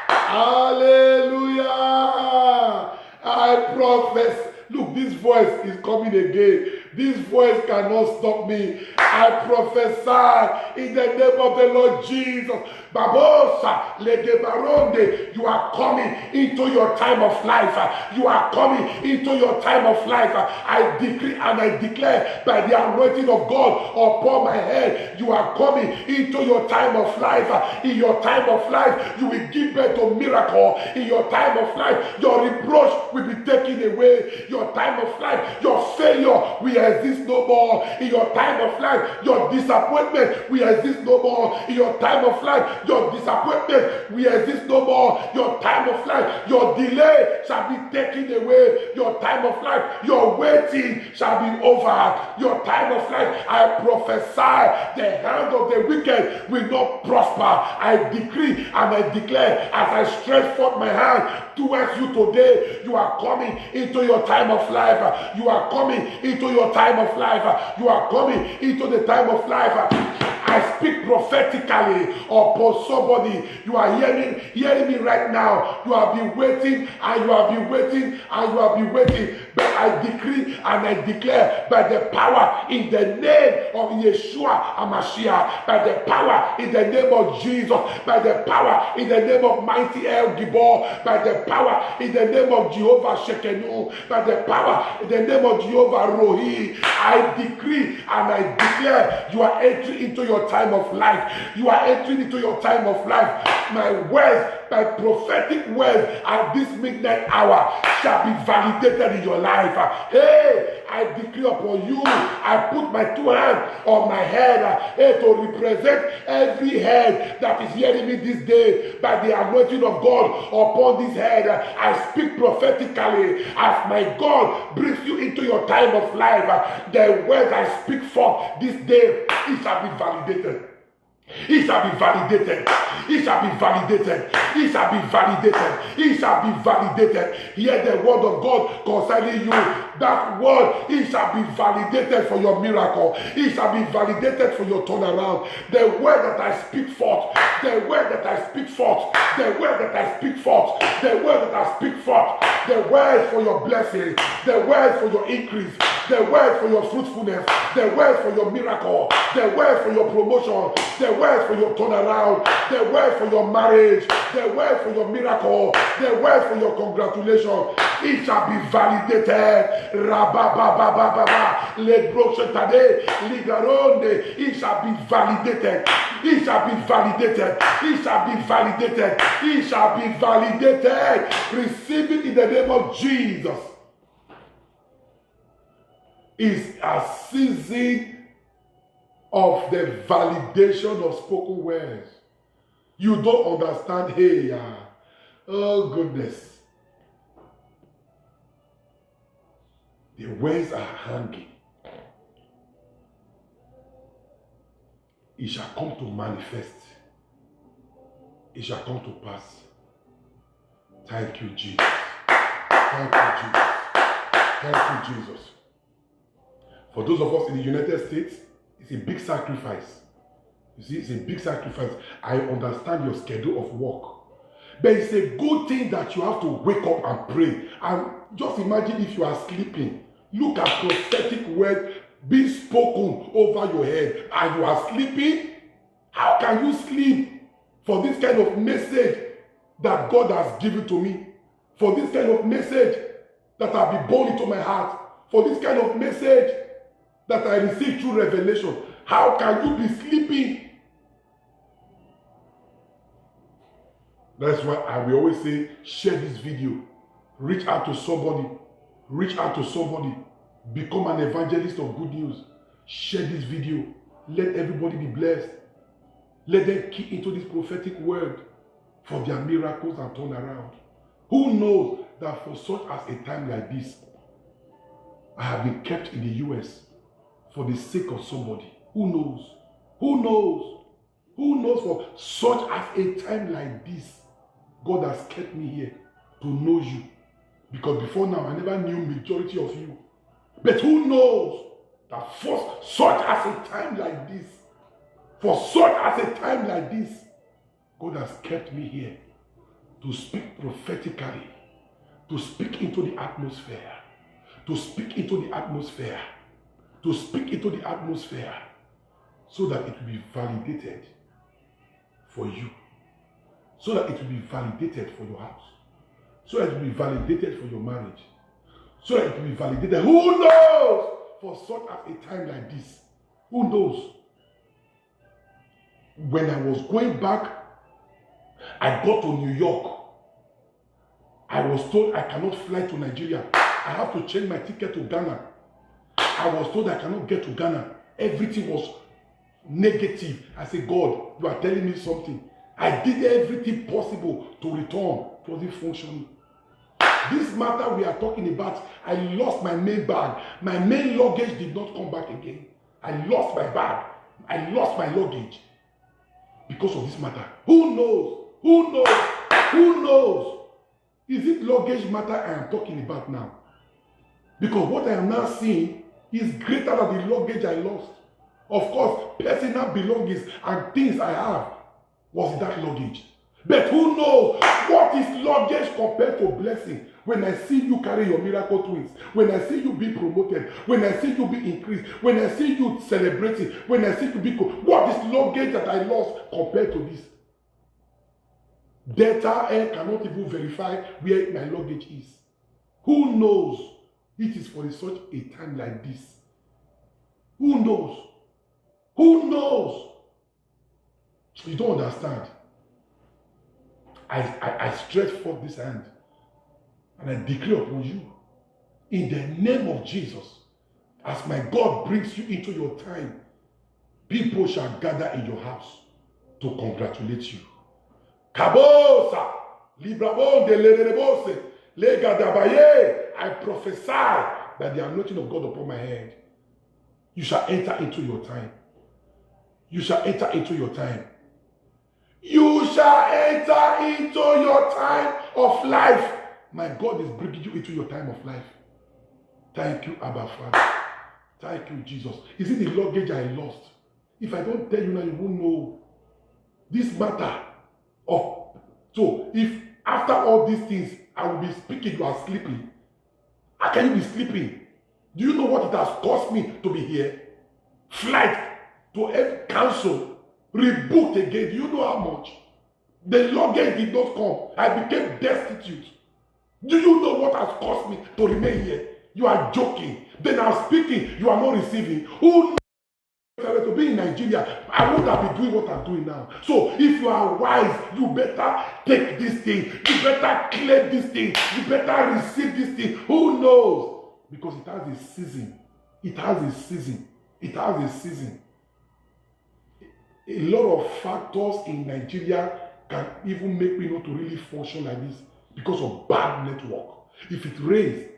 Hallelujah! I prophesy. Look, this voice is coming again. This voice cannot stop me. I prophesy in the name of the Lord Jesus. Babosa, Legebaronde, you are coming into your time of life. You are coming into your time of life. I decree and I declare by the anointing of God upon my head, you are coming into your time of life. In your time of life, you will give birth to miracle. In your time of life, your reproach will be taken away. Your time of life, your failure will exist no more. In your time of life, your disappointment will exist no more. In your time of life, your disappointment will exist no more. Your time of life, your delay shall be taken away. Your time of life, your waiting shall be over. Your time of life, I prophesy, the hand of the wicked will not prosper. I decree and I declare as I stretch forth my hand towards you today, you are coming into your time of life. You are coming into your time of life. You are coming into the time of life. I speak prophetically upon somebody. You are hearing me right now. You have been waiting and you have been waiting and you have been waiting. but I decree and I declare by the power in the name of Yeshua HaMashiach, by the power in the name of Jesus, by the power in the name of mighty El Gibor, by the power in the name of Jehovah Shekenu, by the power in the name of Jehovah Rohi, I decree and I declare you are entering into your time of life. You are entering into your time of life. My words, my prophetic words at this midnight hour shall be validated in your life. Hey, I decree upon you, I put my two hands on my head to represent every head that is hearing me this day by the anointing of God upon this head. I speak prophetically as my God brings you into your time of life. The words I speak forth this day, it shall be validated. It shall be validated. It shall be validated. It shall be validated. It shall be validated. Hear the word of God concerning you. That word, it shall be validated for your miracle. It shall be validated for your turnaround. The word that I speak forth, the word that I speak forth, the word that I speak forth, the word that I speak forth, the word for your blessing, the word for your increase, the word for your fruitfulness, the word for your miracle, the word for your promotion, the word for your turnaround, the word for your marriage, the word for your miracle, the word for your congratulations. It shall be validated. Rabababababa, lebroshetade, ligaronde. It shall be validated. It shall be validated. It shall be validated. It shall be validated. Receive it in the name of Jesus. Is a season of the validation of spoken words. You don't understand. Hey, oh goodness. The words are hanging. It shall come to manifest. It shall come to pass. Thank you, Jesus. Thank you, Jesus. Thank you, Jesus. For those of us in the United States, it's a big sacrifice. You see, it's a big sacrifice. I understand your schedule of work. But it's a good thing that you have to wake up and pray. And just imagine if you are sleeping. Look at prophetic words being spoken over your head and you are sleeping. How can you sleep for this kind of message that God has given to me? For this kind of message that has been born into my heart? For this kind of message that I received through revelation? How can you be sleeping? That's why I will always say, share this video. Reach out to somebody. Reach out to somebody. Become an evangelist of good news. Share this video. Let everybody be blessed. Let them key into this prophetic word for their miracles and turnaround. Who knows that for such as a time like this, I have been kept in the US for the sake of somebody. Who knows? Who knows? Who knows for such as a time like this, God has kept me here to know you. Because before now, I never knew majority of you. But who knows that for such as a time like this, for such as a time like this, God has kept me here to speak prophetically, to speak into the atmosphere, to speak into the atmosphere, to speak into the atmosphere, so that it will be validated for you, so that it will be validated for your house, so that it will be validated for your marriage, so that it will be validated. Who knows? For such a time like this, who knows? When I was going back, I got to New York. I was told I cannot fly to Nigeria. I have to change my ticket to Ghana. I was told I cannot get to Ghana. Everything was negative. I said, God, you are telling me something. I did everything possible to return. It wasn't functioning. This matter we are talking about, I lost my main bag. My main luggage did not come back again. I lost my bag. I lost my luggage because of this matter. Who knows? Who knows? Who knows? Is it luggage matter I am talking about now? Because what I am now seeing is greater than the luggage I lost. Of course, personal belongings and things I have was in that luggage. But who knows what is luggage compared to blessing? when I see you carry your miracle twins, when I see you be promoted, when I see you be increased, when I see you celebrating, when I see you be... What is luggage that I lost compared to this? Delta Air cannot even verify where my luggage is. Who knows? It is for such a time like this. Who knows? Who knows? You don't understand. I stretch forth this hand and I declare upon you, in the name of Jesus, as my God brings you into your time, people shall gather in your house to congratulate you. Kabosa, Librabonde, Lerebose, Legadabaye, I prophesy by the anointing of God upon my head. You shall enter into your time. You shall enter into your time. You shall enter into your time of life. My God is bringing you into your time of life. Thank you, Abba Father. Thank you, Jesus. Is it the luggage I lost? If I don't tell you now, you won't know. This matter of... So, if after all these things, I will be speaking, you are sleeping. How can you be sleeping? Do you know what it has cost me to be here? Flight to have cancelled. Rebooked again. Do you know how much? The luggage did not come. I became destitute. Do you know what has cost me to remain here? You are joking. Then I'm speaking. You are not receiving. Who knows? If I were to be in Nigeria, I would have been doing what I'm doing now. So if you are wise, you better take this thing. You better claim this thing. You better receive this thing. Who knows? Because it has a season. It has a season. It has a season. A lot of factors in Nigeria can even make me not to really function like this because of bad network. If it rains,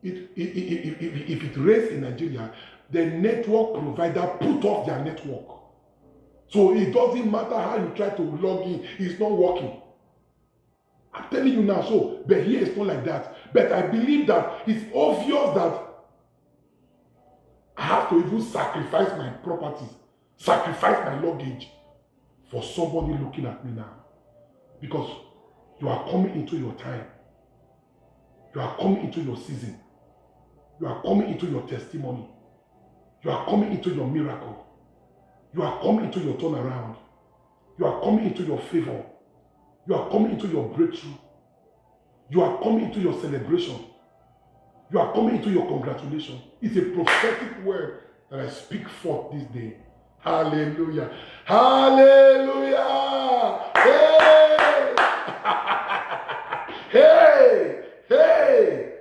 if it rains in Nigeria, the network provider put off their network. So it doesn't matter how you try to log in, it's not working. I'm telling you now, so, but here it's not like that. But I believe that it's obvious that I have to even sacrifice my properties, sacrifice my luggage for somebody looking at me now. Because you are coming into your time. You are coming into your season. You are coming into your testimony. You are coming into your miracle. You are coming into your turnaround. You are coming into your favor. You are coming into your breakthrough. You are coming into your celebration. You are coming into your congratulation. It's a prophetic word that I speak forth this day. Hallelujah. Hallelujah. Hey. Hey. Hey.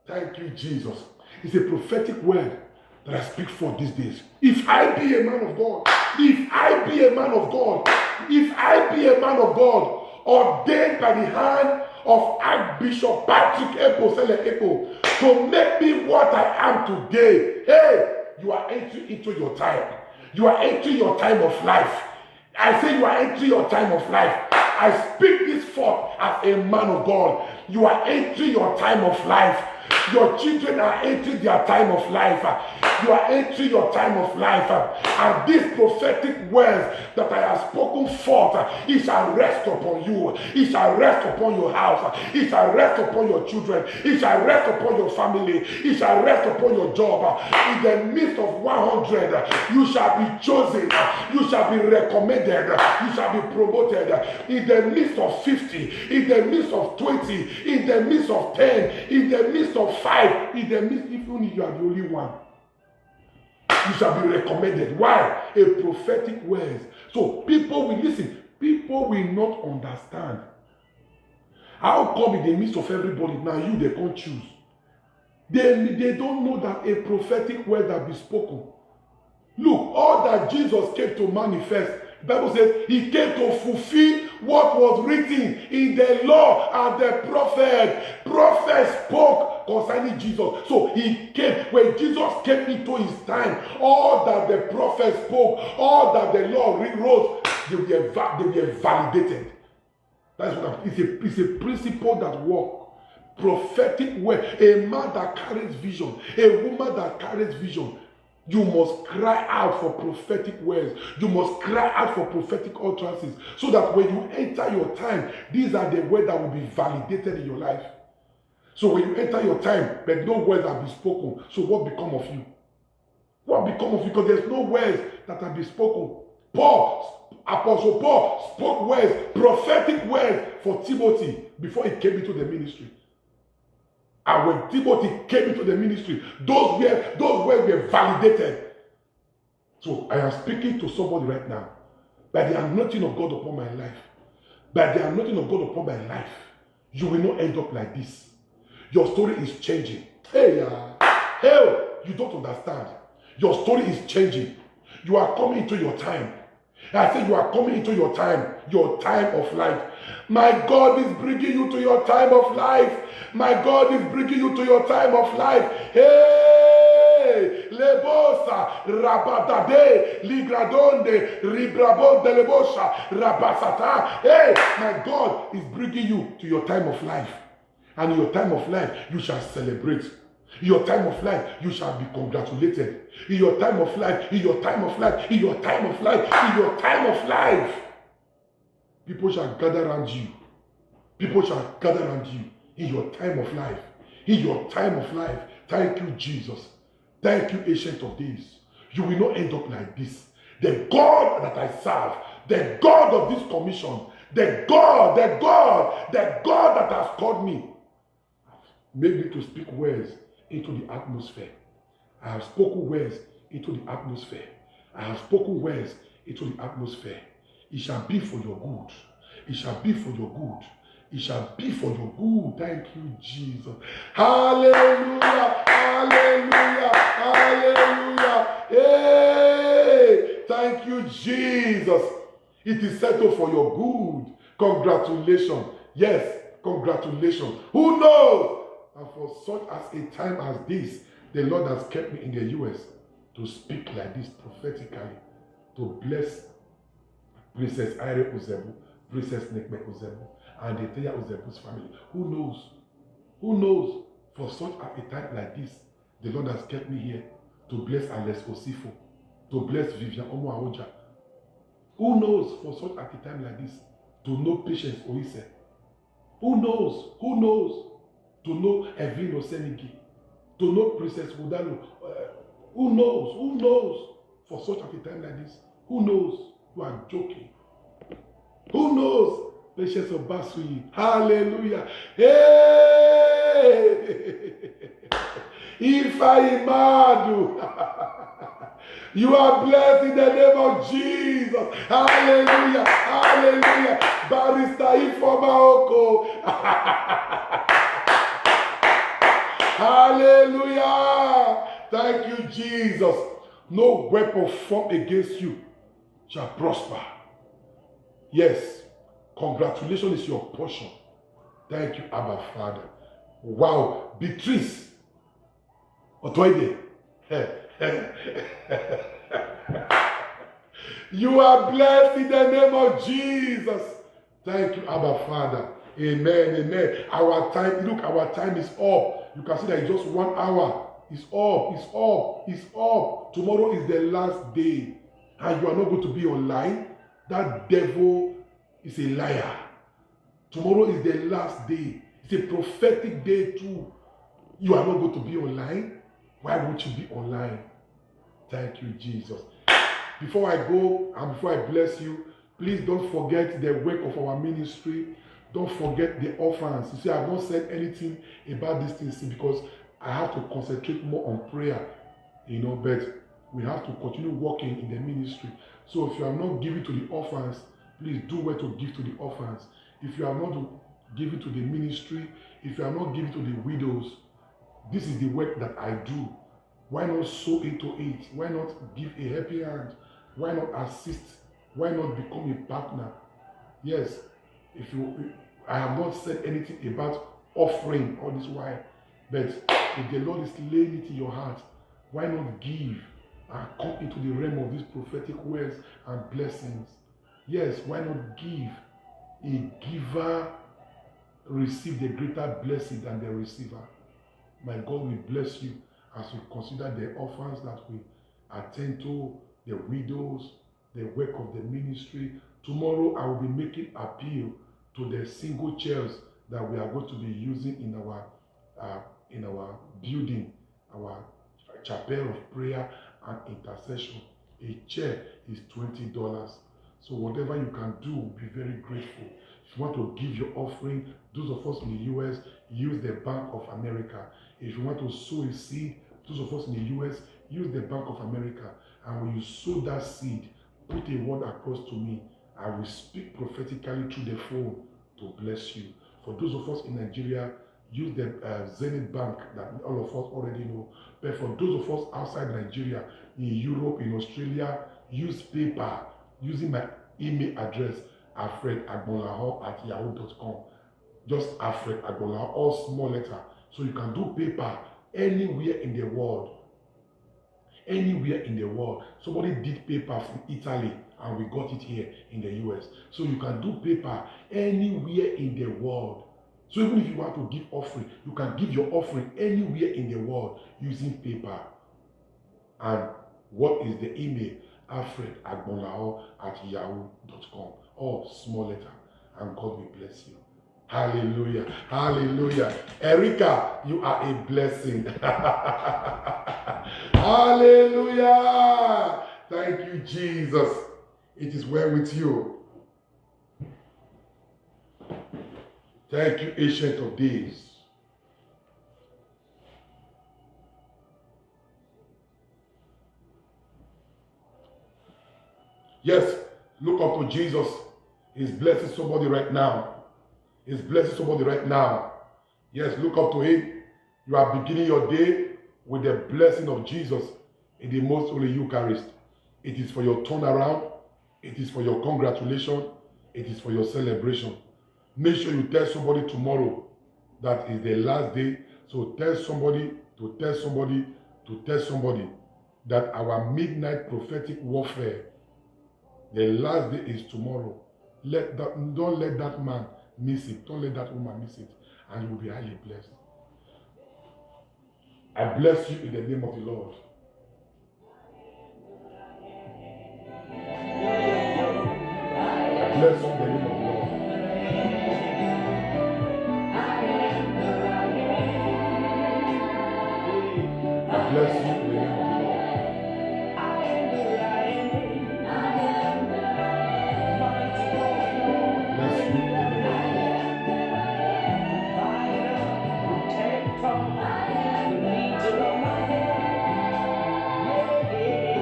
Thank you, Jesus. It's a prophetic word that I speak forth these days. If I be a man of God, if I be a man of God, if I be a man of God, ordained by the hand of Archbishop Patrick Eposele Epo to make me what I am today. Hey, you are entering into your time. You are entering your time of life. I say you are entering your time of life. I speak this forth as a man of God. You are entering your time of life. Your children are entering their time of life. You are entering your time of life. And these prophetic words that I have spoken forth, it shall rest upon you. It shall rest upon your house. It shall rest upon your children. It shall rest upon your family. It shall rest upon your job. In the midst of 100, you shall be chosen. You shall be recommended. You shall be promoted. In the midst of 50, in the midst of 20, in the midst of 10, in the midst of 5, in the midst, even if you are the only one, you shall be recommended. Why? A prophetic word. So people will listen. People will not understand. How come in the midst of everybody, now you, they can't choose? They don't know that a prophetic word that be spoken. Look, all that Jesus came to manifest, the Bible says he came to fulfill what was written in the law and the prophet. Prophet spoke concerning Jesus. So he came, when Jesus came into his time, all that the prophet spoke, all that the law rewrote, they were validated. That's what it's a principle that works. Prophetic word. A man that carries vision, a woman that carries vision, you must cry out for prophetic words. You must cry out for prophetic utterances, so that when you enter your time, these are the words that will be validated in your life. So when you enter your time, but no words have been spoken, so what become of you? What become of you? Because there's no words that have been spoken. Apostle Paul spoke words, prophetic words for Timothy before he came into the ministry. And when Timothy came into the ministry, those words were validated. So I am speaking to somebody right now. By the anointing of God upon my life, by the anointing of God upon my life, you will not end up like this. Your story is changing. Hey, you don't understand. Your story is changing. You are coming into your time. I say you are coming into your time of life. My God is bringing you to your time of life. My God is bringing you to your time of life. Hey, lebosa, rabadade, ligradonde, ribrabonde lebosha, rabasata. Hey, my God is bringing you to your time of life. And in your time of life, you shall celebrate. In your time of life, you shall be congratulated. In your time of life, in your time of life, in your time of life, in your time of life, people shall gather around you. People shall gather around you in your time of life. In your time of life. Thank you, Jesus. Thank you, Ancient of Days. You will not end up like this. The God that I serve, the God of this commission, the God that has called me, made me to speak words into the atmosphere. I have spoken words into the atmosphere. I have spoken words into the atmosphere. It shall be for your good. It shall be for your good. It shall be for your good. Thank you, Jesus. Hallelujah. Hallelujah. Hallelujah. Hey, thank you, Jesus. It is settled for your good. Congratulations. Yes, congratulations. Who knows? And for such as a time as this, the Lord has kept me in the US to speak like this prophetically, to bless Princess Ire Uzebu, Princess Nekme Uzebu, and the entire Uzebu's family. Who knows? Who knows? For such a time like this, the Lord has kept me here to bless Alex Osifo, to bless Vivian Omo Aoja. Who knows? For such a time like this, to know Patience Oise. Who knows? Who knows? To know Evelyn Osenigi, to know Princess Udalo. Who knows? Who knows? For such a time like this, who knows? You are joking. Who knows? Patience of Basui. Hallelujah. Hey! If I imadu, you are blessed in the name of Jesus. Hallelujah. Hallelujah. Barista Ifoma Oko. Hallelujah. Thank you, Jesus. No weapon formed against you shall prosper. Yes. Congratulations is your portion. Thank you, Abba Father. Wow. Beatrice. Otoide. You are blessed in the name of Jesus. Thank you, Abba Father. Amen, amen. Our time, look, our time is up. You can see that it's just 1 hour. It's up, it's up, it's up. Tomorrow is the last day. And you are not going to be online. That devil is a liar. Tomorrow is the last day. It's a prophetic day too. You are not going to be online. Why would you be online? Thank you, Jesus. Before I go and before I bless you, please don't forget the work of our ministry. Don't forget the orphans. You see, I have not said anything about these things because I have to concentrate more on prayer, but we have to continue working in the ministry. So if you are not giving to the orphans, please do well to give to the orphans. If you are not giving to the ministry, if you are not giving to the widows, this is the work that I do. Why not sow into it? Why not give a helping hand? Why not assist? Why not become a partner? Yes, I have not said anything about offering all this while, but if the Lord is laying it in your heart, why not give and come into the realm of these prophetic words and blessings? Yes, why not give? A giver receives a greater blessing than the receiver. My God will bless you as we consider the orphans that we attend to, the widows, the work of the ministry. Tomorrow I will be making appeal to the single chairs that we are going to be using in our in our building, our chapel of prayer and intercession. A chair is $20. So whatever you can do, be very grateful. If you want to give your offering, those of us in the US, use the Bank of America. If you want to sow a seed, those of us in the US, use the Bank of America. And when you sow that seed, put a word across to me. I will speak prophetically through the phone to bless you. For those of us in Nigeria, use the Zenith Bank that all of us already know. But for those of us outside Nigeria, in Europe, in Australia, use PayPal using my email address, alfredagbonlahor@yahoo.com. Just Alfred Agbonlahor, all small letter. So you can do PayPal anywhere in the world. Anywhere in the world. Somebody did PayPal from Italy and we got it here in the US. So you can do PayPal anywhere in the world. So even if you want to give offering, you can give your offering anywhere in the world using PayPal. And what is the email? alfredagbonlahor@yahoo.com. All small letter. And God will bless you. Hallelujah. Hallelujah. Erica, you are a blessing. Hallelujah. Thank you, Jesus. It is well with you. Thank you, Ancient of Days. Yes, look up to Jesus. He's blessing somebody right now. He's blessing somebody right now. Yes, look up to him. You are beginning your day with the blessing of Jesus in the most holy Eucharist. It is for your turnaround. It is for your congratulation. It is for your celebration. Make sure you tell somebody tomorrow that is the last day. So tell somebody to tell somebody to tell somebody that our midnight prophetic warfare, the last day is tomorrow. Don't let that man miss it. Don't let that woman miss it. And you will be highly blessed. I bless you in the name of the Lord. I bless you in the name of the Lord. I bless you in the name of the Lord. Bless you in the name of the Lord.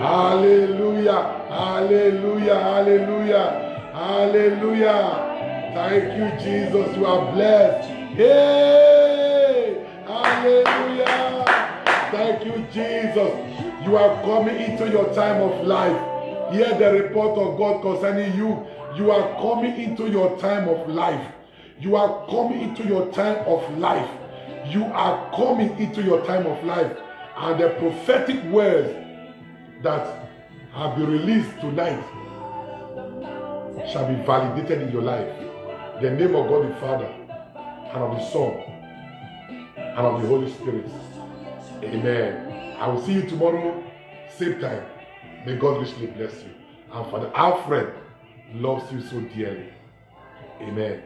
Hallelujah, hallelujah, hallelujah, hallelujah. Thank you, Jesus. You are blessed. Hey, hallelujah. Thank you, Jesus. You are coming into your time of life. Hear the report of God concerning you. You are coming into your time of life. You are coming into your time of life. You are coming into your time of life. And the prophetic words that have been released tonight shall be validated in your life. The name of God the Father, and of the Son, and of the Holy Spirit. Amen. I will see you tomorrow, same time. May God richly bless you. And Father Alfred loves you so dearly. Amen.